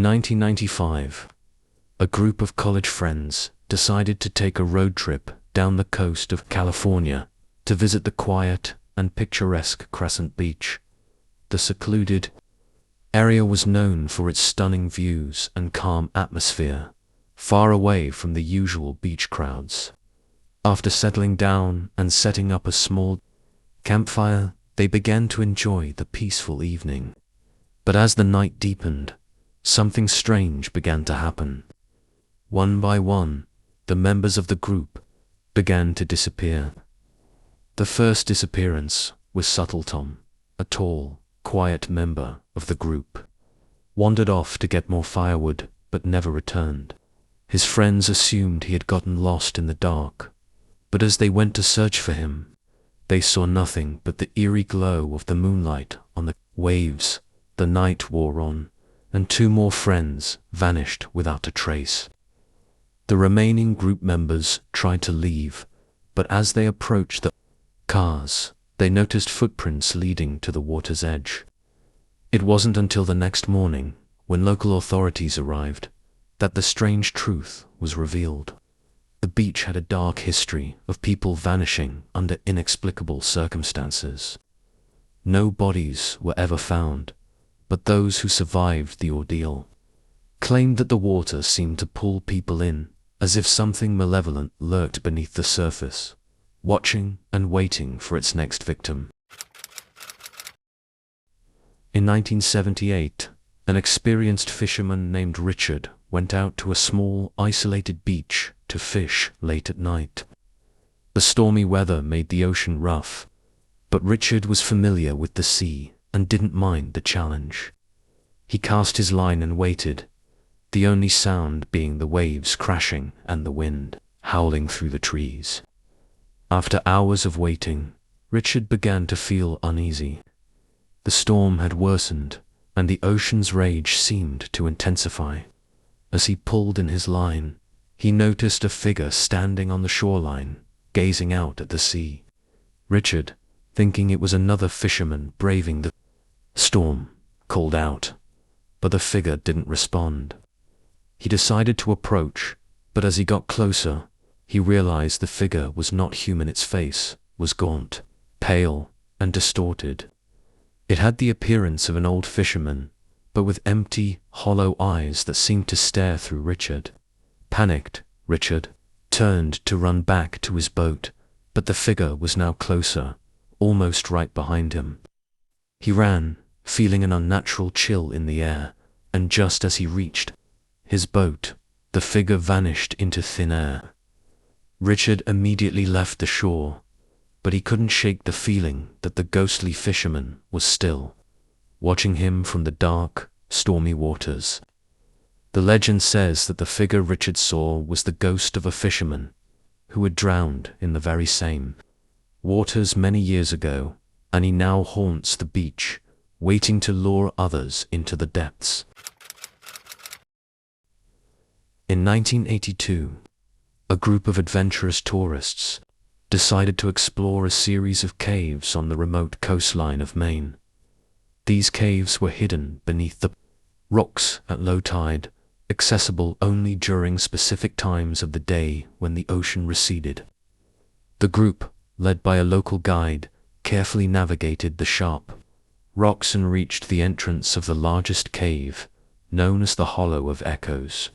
1995, a group of college friends decided to take a road trip down the coast of California to visit the quiet and picturesque Crescent Beach. The secluded area was known for its stunning views and calm atmosphere, far away from the usual beach crowds. After settling down and setting up a small campfire, they began to enjoy the peaceful evening. But as the night deepened, something strange began to happen. One by one, the members of the group began to disappear. The first disappearance was Subtle Tom, a tall, quiet member of the group. Wandered off to get more firewood, but never returned. His friends assumed he had gotten lost in the dark, but as they went to search for him, they saw nothing but the eerie glow of the moonlight on the waves. The night wore on, and two more friends vanished without a trace. The remaining group members tried to leave, but as they approached the cars, they noticed footprints leading to the water's edge. It wasn't until the next morning, when local authorities arrived, that the strange truth was revealed. The beach had a dark history of people vanishing under inexplicable circumstances. No bodies were ever found, but those who survived the ordeal claimed that the water seemed to pull people in, as if something malevolent lurked beneath the surface, watching and waiting for its next victim. In 1978, an experienced fisherman named Richard went out to a small, isolated beach to fish late at night. The stormy weather made the ocean rough, but Richard was familiar with the sea and didn't mind the challenge. He cast his line and waited, the only sound being the waves crashing and the wind howling through the trees. After hours of waiting, Richard began to feel uneasy. The storm had worsened, and the ocean's rage seemed to intensify. As he pulled in his line, he noticed a figure standing on the shoreline, gazing out at the sea. Richard, thinking it was another fisherman braving the storm, called out, but the figure didn't respond. He decided to approach, but as he got closer, he realized the figure was not human. Its face was gaunt, pale, and distorted. It had the appearance of an old fisherman, but with empty, hollow eyes that seemed to stare through Richard. Panicked, Richard turned to run back to his boat, but the figure was now closer, almost right behind him. He ran, feeling an unnatural chill in the air, and just as he reached his boat, the figure vanished into thin air. Richard immediately left the shore, but he couldn't shake the feeling that the ghostly fisherman was still watching him from the dark, stormy waters. The legend says that the figure Richard saw was the ghost of a fisherman who had drowned in the very same waters many years ago, and he now haunts the beach, waiting to lure others into the depths. In 1982, a group of adventurous tourists decided to explore a series of caves on the remote coastline of Maine. These caves were hidden beneath the rocks at low tide, accessible only during specific times of the day when the ocean receded. The group, led by a local guide, carefully navigated the sharp rocks and reached the entrance of the largest cave, known as the Hollow of Echoes.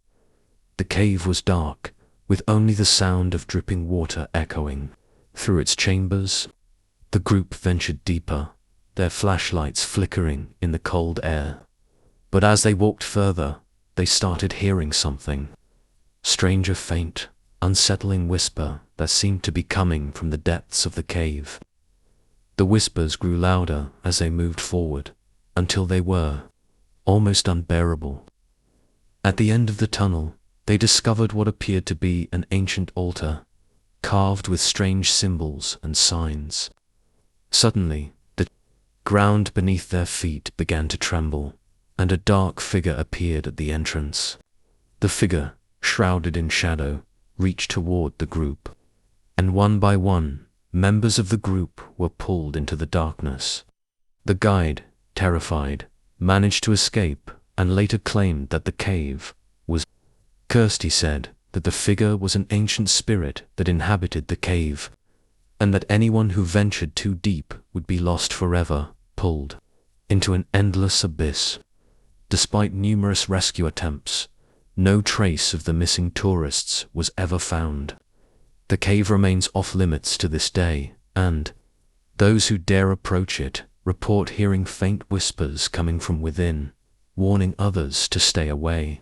The cave was dark, with only the sound of dripping water echoing through its chambers. The group ventured deeper, their flashlights flickering in the cold air. But as they walked further, they started hearing something. Strange, a faint, unsettling whisper that seemed to be coming from the depths of the cave. The whispers grew louder as they moved forward, until they were almost unbearable. At the end of the tunnel, they discovered what appeared to be an ancient altar, carved with strange symbols and signs. Suddenly, the ground beneath their feet began to tremble, and a dark figure appeared at the entrance. The figure, shrouded in shadow, reached toward the group, and one by one, members of the group were pulled into the darkness. The guide, terrified, managed to escape and later claimed that the cave was cursed. He said that the figure was an ancient spirit that inhabited the cave, and that anyone who ventured too deep would be lost forever, pulled into an endless abyss. Despite numerous rescue attempts, no trace of the missing tourists was ever found. The cave remains off-limits to this day, and those who dare approach it report hearing faint whispers coming from within, warning others to stay away.